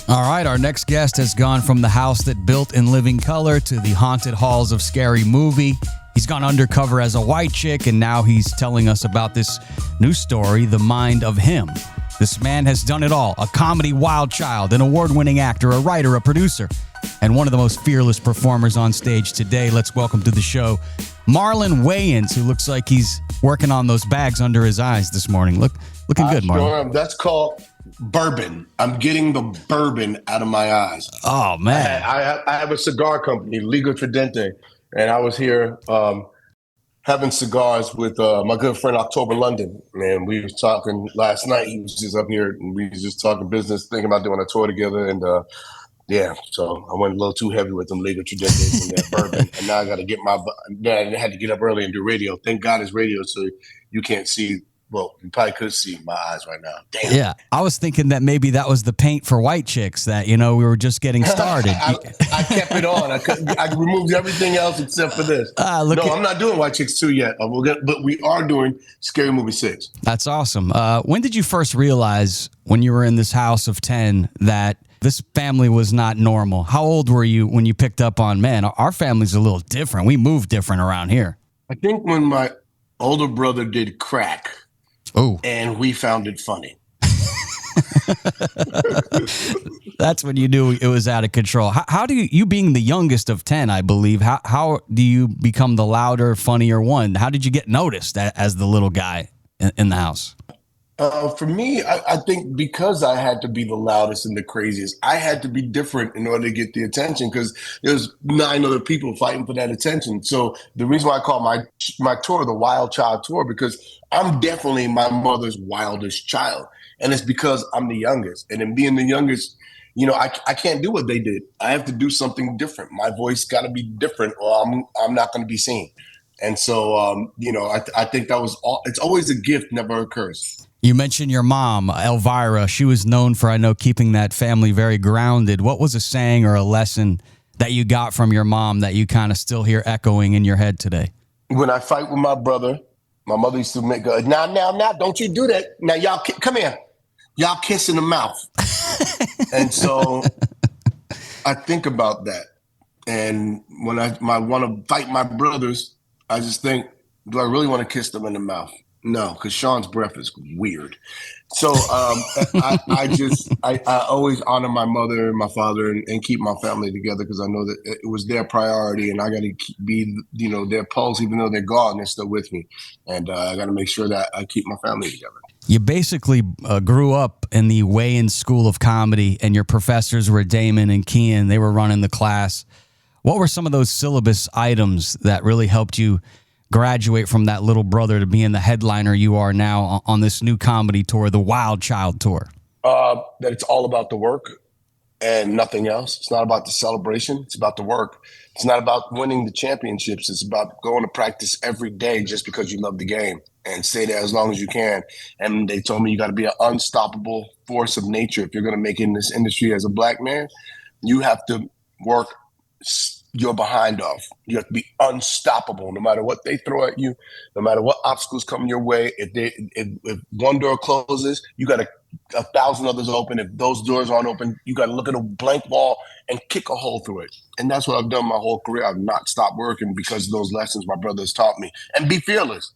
All right, our next guest has gone from the house that built in living color to the haunted halls of Scary Movie. He's gone undercover as a white chick, and now he's telling us about this new story, The Mind of Him. This man has done it all: a comedy wild child, an award-winning actor, a writer, a producer, and one of the most fearless performers on stage today. Let's welcome to the show Marlon Wayans, who looks like he's working on those bags under his eyes this morning. Looking good, Marlon. That's called bourbon. I'm getting the bourbon out of my eyes. Oh, man. I have a cigar company, Liga Tridente, and I was here having cigars with my good friend October London, and we were talking last night. He was just up here, and we was just talking business, thinking about doing a tour together, and so I went a little too heavy with them Liga Tridentes and that bourbon, and now I got to get I had to get up early and do radio. Thank God it's radio, so you can't see. Well, you probably could see my eyes right now. Damn. Yeah, I was thinking that maybe that was the paint for white chicks, that, we were just getting started. I kept it on. I removed everything else except for this. I'm not doing White Chicks 2 yet, but we are doing Scary Movie 6. That's awesome. When did you first realize, when you were in this house of 10, that this family was not normal? How old were you when you picked up on, man, our family's a little different. We move different around here. I think when my older brother did crack, and we found it funny. That's when you knew it was out of control. How do you being the youngest of 10, I believe, how do you become the louder, funnier one? How did you get noticed as the little guy in the house? For me, I think because I had to be the loudest and the craziest, I had to be different in order to get the attention, because there's 9 other people fighting for that attention. So the reason why I call my tour the Wild Child Tour, because I'm definitely my mother's wildest child. And it's because I'm the youngest. And in being the youngest, I can't do what they did. I have to do something different. My voice got to be different, or I'm not going to be seen. And so, I think that was all. It's always a gift, never a curse. You mentioned your mom, Elvira. She was known for, I know, keeping that family very grounded. What was a saying or a lesson that you got from your mom that you kind of still hear echoing in your head today? When I fight with my brother, my mother used to make now, don't you do that. Now, y'all, come here. Y'all kiss in the mouth. And so I think about that. And when I want to fight my brothers, I just think, do I really want to kiss them in the mouth? No, because Sean's breath is weird. So I always honor my mother and my father and keep my family together, because I know that it was their priority, and I got to be, their pulse, even though they're gone, they're still with me. And I got to make sure that I keep my family together. You basically grew up in the Wayans School of Comedy, and your professors were Damon and Kean. They were running the class. What were some of those syllabus items that really helped you graduate from that little brother to being the headliner you are now on this new comedy tour, the Wild Child Tour? That it's all about the work and nothing else. It's not about the celebration. It's about the work. It's not about winning the championships. It's about going to practice every day just because you love the game, and stay there as long as you can. And they told me you got to be an unstoppable force of nature. If you're going to make it in this industry as a black man, you have to work your behind off. You have to be unstoppable, no matter what they throw at you, no matter what obstacles come your way. If one door closes, you got 1,000 others open. If those doors aren't open, you got to look at a blank wall and kick a hole through it. And that's what I've done my whole career. I've not stopped working because of those lessons my brothers taught me. And be fearless.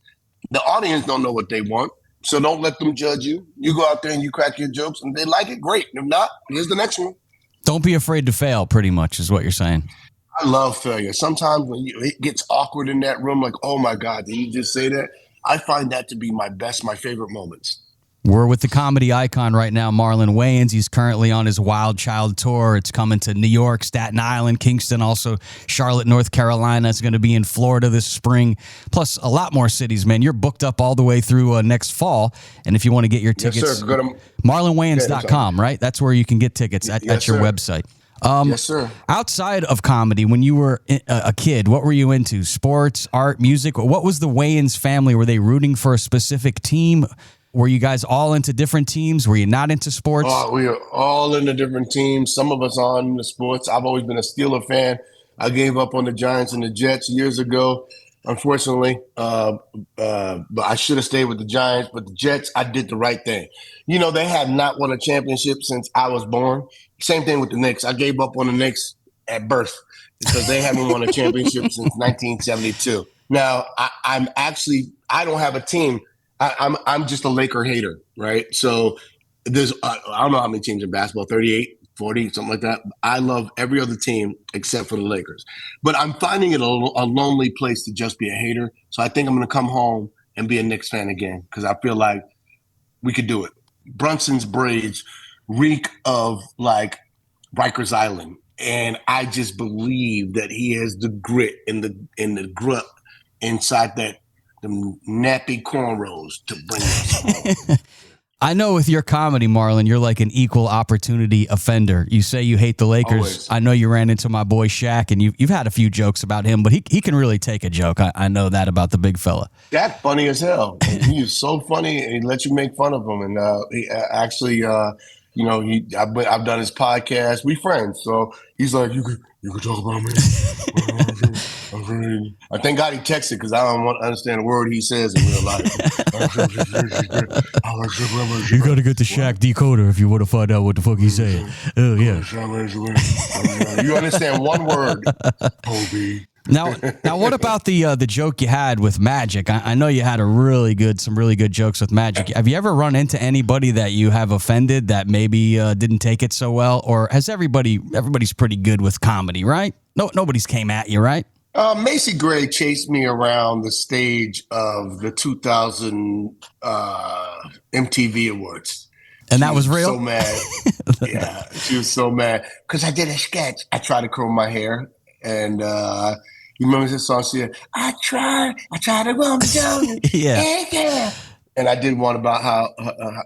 The audience don't know what they want, so don't let them judge you. You go out there and you crack your jokes, and they like it, great. If not, here's the next one. Don't be afraid to fail, pretty much, is what you're saying. I love failure. Sometimes when it gets awkward in that room, like, oh my God, did you just say that? I find that to be my favorite moments. We're with the comedy icon right now, Marlon Wayans. He's currently on his Wild Child Tour. It's coming to New York, Staten Island, Kingston, also Charlotte, North Carolina. It's going to be in Florida this spring, plus a lot more cities, man. You're booked up all the way through next fall. And if you want to get your tickets, yes, sir. Go to marlonwayans.com, right? That's where you can get tickets at your website. Yes, sir. Outside of comedy, when you were a kid, what were you into? Sports, art, music? What was the Wayans family? Were they rooting for a specific team? Were you guys all into different teams? Were you not into sports? We are all into different teams. Some of us on the sports. I've always been a Steeler fan. I gave up on the Giants and the Jets years ago. unfortunately. But I should have stayed with the Giants. But the Jets, I did the right thing. They have not won a championship since I was born. Same thing with the Knicks. I gave up on the Knicks at birth because they haven't won a championship since 1972. Now, I don't have a team. I'm just a Laker hater, right? So there's I don't know how many teams in basketball, 38, 40, something like that. I love every other team except for the Lakers. But I'm finding it a lonely place to just be a hater. So I think I'm going to come home and be a Knicks fan again because I feel like we could do it. Brunson's braids reek of like Rikers Island. And I just believe that he has the grit and the grunt inside that them nappy cornrows to bring us home. I know with your comedy, Marlon, you're like an equal opportunity offender. You say you hate the Lakers. Always. I know you ran into my boy Shaq, and you've had a few jokes about him, but he can really take a joke. I know that about the big fella. Shaq funny as hell. He is so funny, and he lets you make fun of him. And he actually, I've done his podcast. We friends, so he's like, you could talk about me. I thank God he texted because I don't understand a word he says in real life. You got to get the Shaq decoder if you want to find out what the fuck he's saying. Oh, yeah. You understand one word, Kobe. Now, what about the joke you had with Magic? I know you had some really good jokes with Magic. Have you ever run into anybody that you have offended that maybe didn't take it so well, or has everybody's pretty good with comedy, right? No, nobody's came at you, right? Macy Gray chased me around the stage of the 2000 MTV Awards. And that was real? So mad. Yeah, she was so mad because I did a sketch. I tried to curl my hair, and you remember this song? She said, I tried to run down. Yeah. And I did one about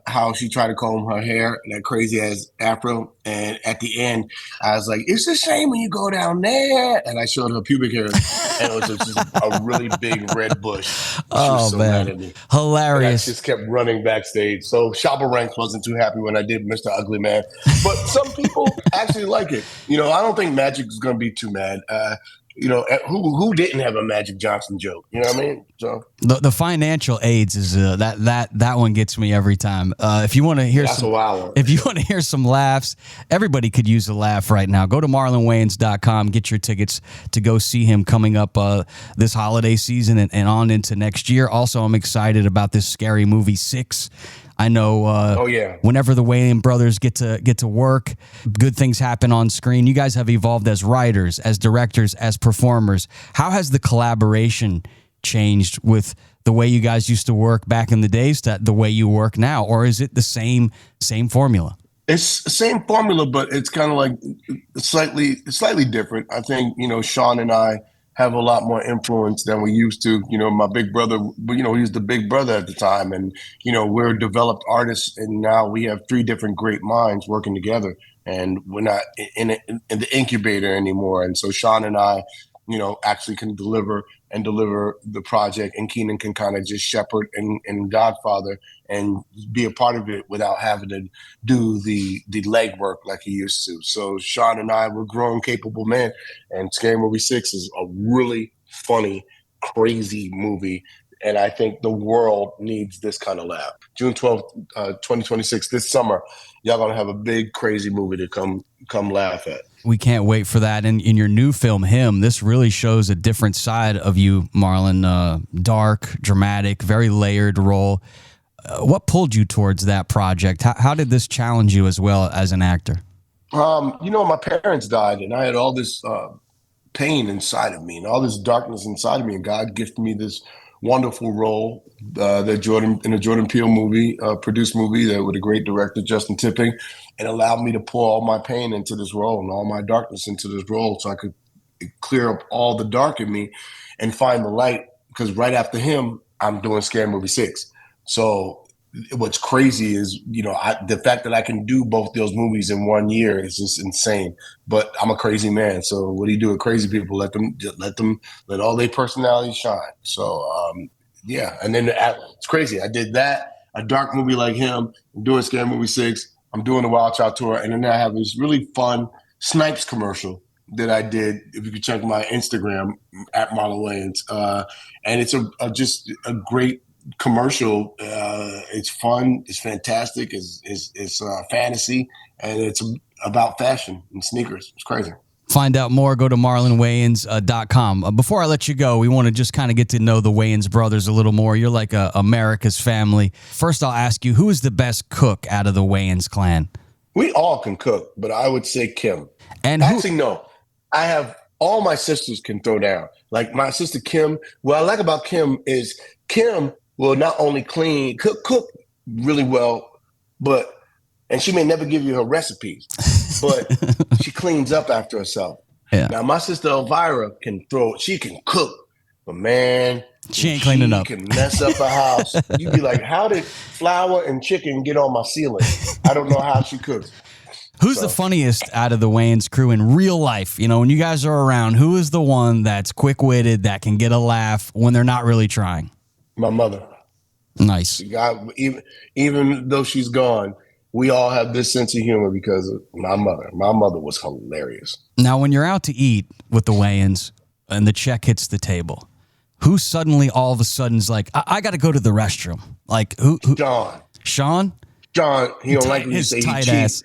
how she tried to comb her hair, that crazy ass afro. And at the end, I was like, "It's a shame when you go down there." And I showed her pubic hair, and it was just a really big red bush. She was so mad at me. Hilarious. And I just kept running backstage. So Shabba Ranks wasn't too happy when I did Mr. Ugly Man, but some people actually like it. I don't think Magic is going to be too mad. Who didn't have a Magic Johnson joke? You know what I mean? So the financial aids is that one gets me every time. If you want to hear some laughs, everybody could use a laugh right now. Go to marlonwayans.com, get your tickets to go see him coming up this holiday season and on into next year. Also, I'm excited about this Scary Movie 6. I know whenever the Wayans brothers get to work, good things happen on screen. You guys have evolved as writers, as directors, as performers. How has the collaboration changed with the way you guys used to work back in the days to the way you work now? Or is it the same formula? It's the same formula, but it's kind of like slightly different. I think, Sean and I have a lot more influence than we used to. My big brother, he was the big brother at the time. And, we're developed artists, and now we have 3 different great minds working together, and we're not in the incubator anymore. And so Sean and I, actually can deliver the project, and Keenan can kind of just shepherd and Godfather and be a part of it without having to do the legwork like he used to. So Sean and I were grown, capable men, and Scary Movie 6 is a really funny, crazy movie. And I think the world needs this kind of laugh. June 12th, 2026, this summer, y'all gonna have a big, crazy movie to come laugh at. We can't wait for that. And in your new film, Him, this really shows a different side of you, Marlon. Dark, dramatic, very layered role. What pulled you towards that project? How did this challenge you as well as an actor? My parents died, and I had all this pain inside of me and all this darkness inside of me, and God gifted me this wonderful role in a Jordan Peele movie, produced movie with a great director, Justin Tipping, and allowed me to pour all my pain into this role and all my darkness into this role, so I could clear up all the dark in me and find the light. Because right after Him, I'm doing Scary Movie 6. So what's crazy is, the fact that I can do both those movies in 1 year is just insane. But I'm a crazy man. So what do you do with crazy people? Let all their personalities shine. So, And then it's crazy. I did that, a dark movie like Him. I'm doing Scary Movie 6. I'm doing the Wild Child Tour. And then I have this really fun Snipes commercial that I did. If you could check my Instagram at Marlon Wayans, and it's just a great commercial. It's fun. It's fantastic. It's fantasy, and it's about fashion and sneakers. It's crazy. Find out more, go to marlonwayans.com. Before I let you go, we want to just kind of get to know the Wayans brothers a little more. You're like America's family. First, I'll ask you, who is the best cook out of the Wayans clan? We all can cook, but I would say Kim. And actually, no. I have all my sisters can throw down. Like my sister Kim, what I like about Kim is Kim will not only cook really well, and she may never give you her recipes, but she cleans up after herself. Yeah. Now my sister Elvira she can cook, but man, she ain't cleaning up. She can mess up a house. You'd be like, how did flour and chicken get on my ceiling? I don't know how she cooks. Who's the funniest out of the Wayans crew in real life? You know, when you guys are around, who is the one that's quick-witted, that can get a laugh when they're not really trying? My mother. Nice. Even though she's gone, we all have this sense of humor because of my mother. My mother was hilarious. Now, when you're out to eat with the Wayans and the check hits the table, who suddenly all of a sudden is like, I got to go to the restroom? Like who? John. Sean? John, he don't like when you say he tight cheap. Ass.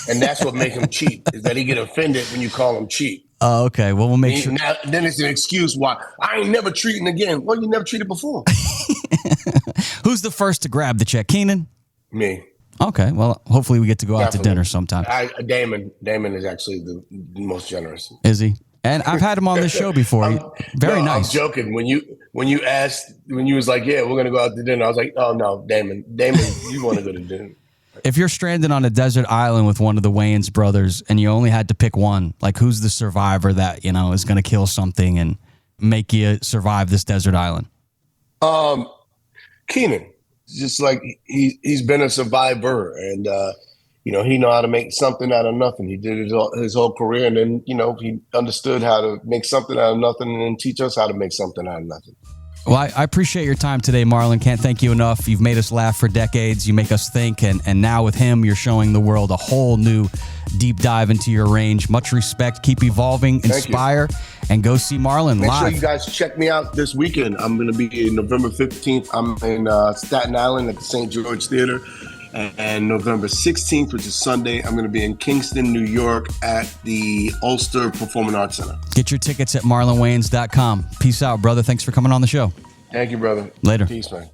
And that's what makes him cheap, is that he get offended when you call him cheap. Oh, okay. Well, we'll make sure. Then it's an excuse why I ain't never treating again. Well, you never treated before. Who's the first to grab the check? Keenan? Me. Okay. Well, hopefully we get to go out to dinner sometime. Damon is actually the most generous. Is he? And I've had him on this show before. Very nice. I'm joking. When you was like, yeah, we're gonna go out to dinner, I was like, oh no, Damon, you want to go to dinner? If you're stranded on a desert island with one of the Wayans brothers and you only had to pick one, like who's the survivor that, you know, is going to kill something and make you survive this desert island? Keenan. Just like he's been a survivor, and you know, he know how to make something out of nothing. He did his whole career, and then, you know, he understood how to make something out of nothing and then teach us how to make something out of nothing. Well, I appreciate your time today, Marlon. Can't thank you enough. You've made us laugh for decades. You make us think. And now with him, you're showing the world a whole new deep dive into your range. Much respect. Keep evolving, inspire, and go see Marlon live. Make sure you guys check me out this weekend. I'm going to be in November 15th. I'm in Staten Island at the St. George Theater. And November 16th, which is Sunday, I'm going to be in Kingston, New York at the Ulster Performing Arts Center. Get your tickets at marlonwayans.com. Peace out, brother. Thanks for coming on the show. Thank you, brother. Later. Peace, man.